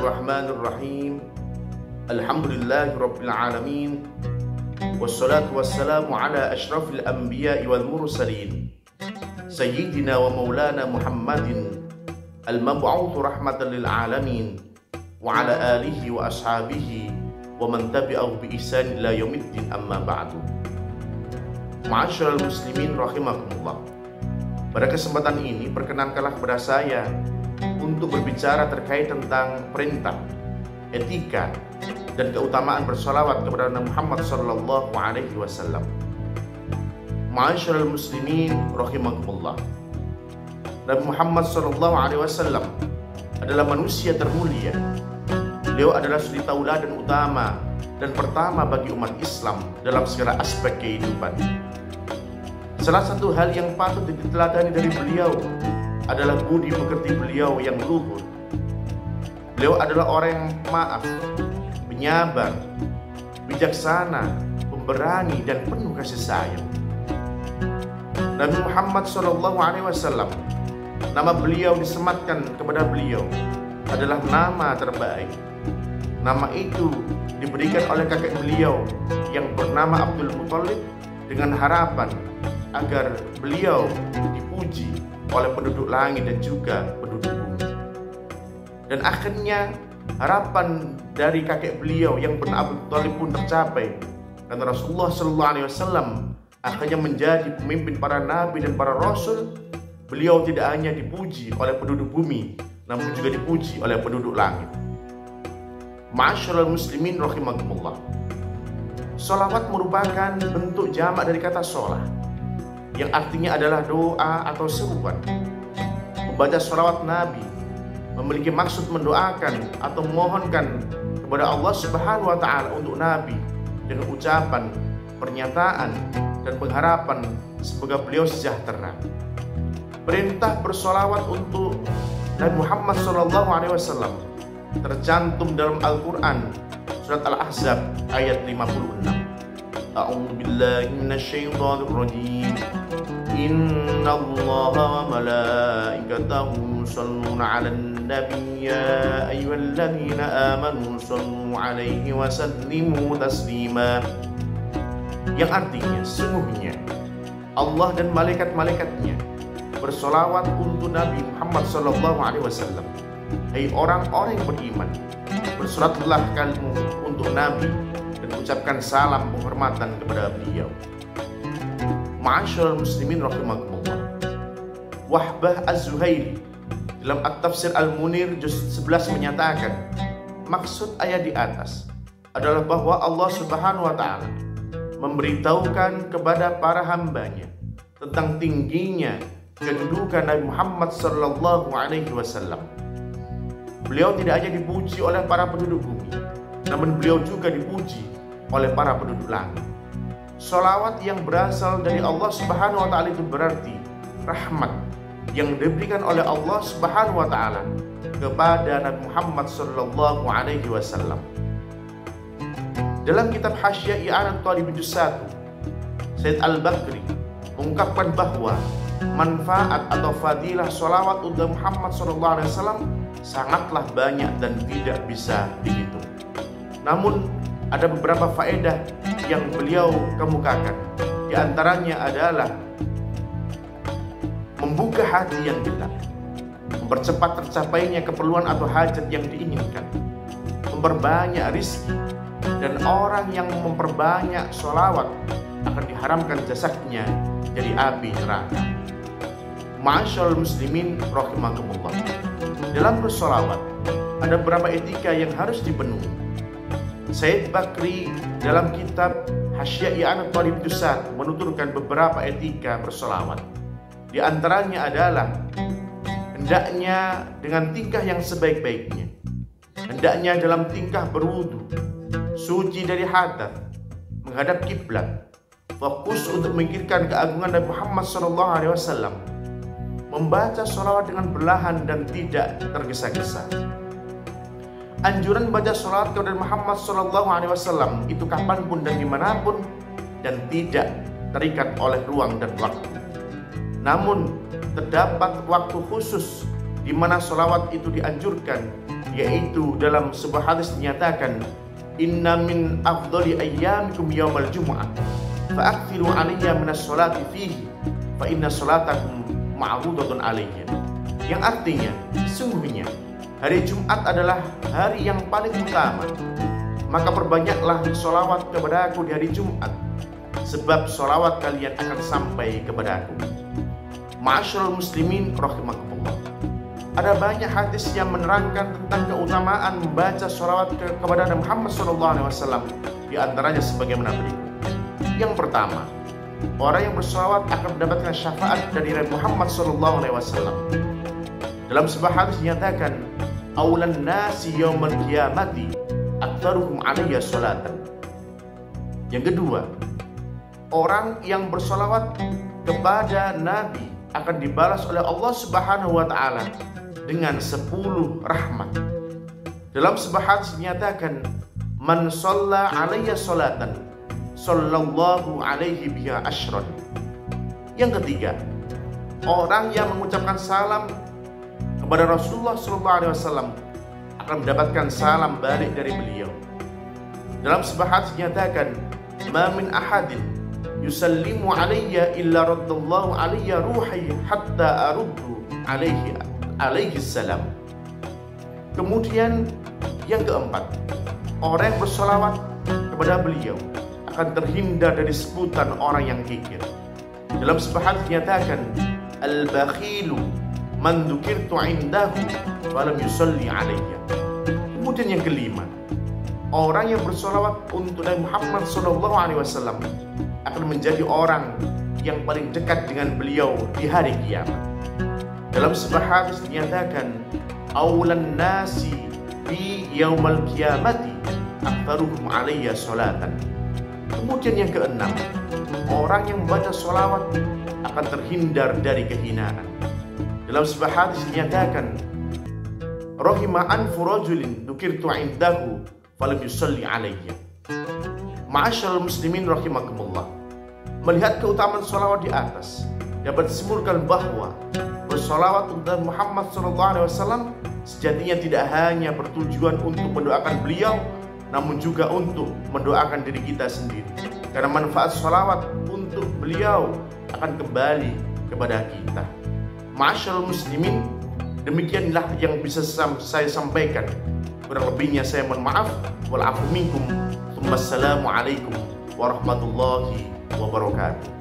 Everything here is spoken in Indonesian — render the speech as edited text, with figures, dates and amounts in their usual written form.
Bismillahirrahmanirrahim. Alhamdulillahirabbil alamin. Wassalatu wassalamu ala asyrafil anbiya'i wal mursalin. Sayyidina wa maulana Muhammadin al-mab'uts rahmatan lil alamin wa ala alihi wa ashabihi wa man tabi'ahu bi ihsan ila yaumiddin, amma ba'du. Ma'asyiral muslimin rahimakumullah. Pada kesempatan ini perkenankanlah kepada saya untuk berbicara terkait tentang perintah, etika, dan keutamaan bersolawat kepada Nabi Muhammad sallallahu alaihi wasallam. Ma'asyiral muslimin rahimakumullah. Nabi Muhammad sallallahu alaihi wasallam adalah manusia termulia. Beliau adalah suri tauladan utama dan pertama bagi umat Islam dalam segala aspek kehidupan. Salah satu hal yang patut diteladani dari beliau adalah budi pekerti beliau yang luhur. Beliau adalah orang yang maaf, penyabar, bijaksana, pemberani, dan penuh kasih sayang. Nabi Muhammad SAW, nama beliau disematkan kepada beliau adalah nama terbaik. Nama itu diberikan oleh kakek beliau yang bernama Abdul Muthalib dengan harapan agar beliau dipuji oleh penduduk langit dan juga penduduk bumi. Dan akhirnya harapan dari kakek beliau yang bernama Abu Thalib pun tercapai, karena Rasulullah SAW akhirnya menjadi pemimpin para nabi dan para rasul. Beliau tidak hanya dipuji oleh penduduk bumi, namun juga dipuji oleh penduduk langit. Ma'asyiral muslimin rahimakumullah. Sholawat merupakan bentuk jamak dari kata sholah, yang artinya adalah doa atau seruan. Membaca sholawat Nabi memiliki maksud mendoakan atau memohonkan kepada Allah Subhanahu wa Ta'ala untuk Nabi dengan ucapan, pernyataan, dan pengharapan semoga beliau sejahtera. Perintah bersolawat untuk Nabi Muhammad SAW tercantum dalam Al-Quran surat Al-Ahzab ayat 56. A'udzu billahi minasyaitonir rajim. Innallaha wa malaikatahu yusholluna 'alan nabiy ya ayyuhalladzina amanu shallu 'alaihi wa sallimu taslima. Yang artinya sesungguhnya Allah dan malaikat-malaikatnya bersolawat untuk Nabi Muhammad SAW. Hai orang-orang yang beriman, bersolatlah kamu untuk Nabi dan ucapkan salam penghormatan kepada beliau. Ma'asyiral muslimin rahimakumullah. Wahbah Az-Zuhaili dalam At-Tafsir Al-Munir juz 11 menyatakan, maksud ayat di atas adalah bahwa Allah Subhanahu wa Ta'ala memberitahukan kepada para hambanya tentang tingginya kedudukan Nabi Muhammad sallallahu alaihi wasallam. Beliau tidak hanya dipuji oleh para penduduk bumi, namun beliau juga dipuji oleh para penduduk langit. Sholawat yang berasal dari Allah Subhanahu wa Ta'ala itu berarti rahmat yang diberikan oleh Allah Subhanahu wa Ta'ala kepada Nabi Muhammad sallallahu alaihi wasallam. Dalam kitab Hasyiah I'anat Thalibin juz 1, Said Al-Bakri mengungkapkan bahwa manfaat atau fadilah sholawat untuk Muhammad sallallahu alaihi wasallam sangatlah banyak dan tidak bisa dihitung. Namun ada beberapa faedah yang beliau kemukakan. Di antaranya adalah membuka hati yang gelap, mempercepat tercapainya keperluan atau hajat yang diinginkan, memperbanyak rizki, dan orang yang memperbanyak sholawat akan diharamkan jasadnya dari api neraka. Ma'asyiral muslimin rahimakumullah. Dalam bersolawat ada beberapa etika yang harus dipenuhi. Said Bakri dalam kitab Hasyiah I'anat Thalibin juz 1 menuturkan beberapa etika bersolawat. Di antaranya adalah hendaknya dengan tingkah yang sebaik-baiknya, hendaknya dalam tingkah berwudu, suci dari hadas, menghadap kiblat, fokus untuk memikirkan keagungan Nabi Muhammad SAW, membaca sholawat dengan perlahan dan tidak tergesa-gesa. Anjuran membaca sholawat kepada Muhammad SAW itu kapanpun dan dimanapun dan tidak terikat oleh ruang dan waktu. Namun terdapat waktu khusus di mana sholawat itu dianjurkan, yaitu dalam sebuah hadis dinyatakan, inna min afdali ayyamikum yaumal jumu'ah fa'akthiru alayya minas sholati fihi fa inna sholatakum ma'rudatun alayya. Yang artinya, sesungguhnya hari Jumat adalah hari yang paling utama, maka perbanyaklah sholawat kepada aku di hari Jumat, sebab sholawat kalian akan sampai kepada aku. Ma'asyiral muslimin rahimakumullah. Ada banyak hadis yang menerangkan tentang keutamaan membaca sholawat kepada Nabi Muhammad SAW. Di antaranya sebagaimana berikut. Yang pertama, orang yang bersolawat akan mendapatkan syafaat dari Nabi Muhammad SAW. Dalam sebuah hadis dinyatakan, aulan nasi yaumal qiyamati aktsaruhum alayya sholatan. Yang kedua, orang yang bersolawat kepada Nabi akan dibalas oleh Allah Subhanahu wa Ta'ala dengan 10 rahmat. Dalam sebuah hadis dinyatakan, man shalla alayya sholatan sallallahu alaihi biha asyran. Yang ketiga, orang yang mengucapkan salam kepada Rasulullah SAW akan mendapatkan salam balik dari beliau. Dalam sebuah hadis dinyatakan, ma min ahadin yusallimu alayya illa raddallahu alayya ruhi hatta aruddu alaihi salam. Kemudian yang keempat, orang yang bersolawat kepada beliau akan terhindar dari sebutan orang yang kikir. Dalam sebuah hadis dinyatakan, al-bakhilu man dzukirtu indahu walam yusalli alayya. Kemudian yang kelima, orang yang bersolawat untuk Nabi Muhammad SAW akan menjadi orang yang paling dekat dengan beliau di hari kiamat. Dalam sebuah hadis dinyatakan, aulan nasi bi yaumal qiyamati aktsaruhum alayya sholatan. Kemudian yang keenam, orang yang membaca sholawat akan terhindar dari kehinaan. Dalam sebuah hadis dinyatakan, rahima anfu rajulin dzukirtu indahu falam yusalli alayya. Ma'asyiral muslimin rahimakumullah. Melihat keutamaan sholawat di atas, dapat disimpulkan bahwa bersolawat untuk Muhammad SAW sejatinya tidak hanya bertujuan untuk mendoakan beliau, namun juga untuk mendoakan diri kita sendiri. Karena manfaat sholawat untuk beliau akan kembali kepada kita. Ma'asyiral muslimin, demikianlah yang bisa saya sampaikan. Kurang lebihnya saya mohon maaf. Wal afu minkum. Wassalamualaikum warahmatullahi wabarakatuh.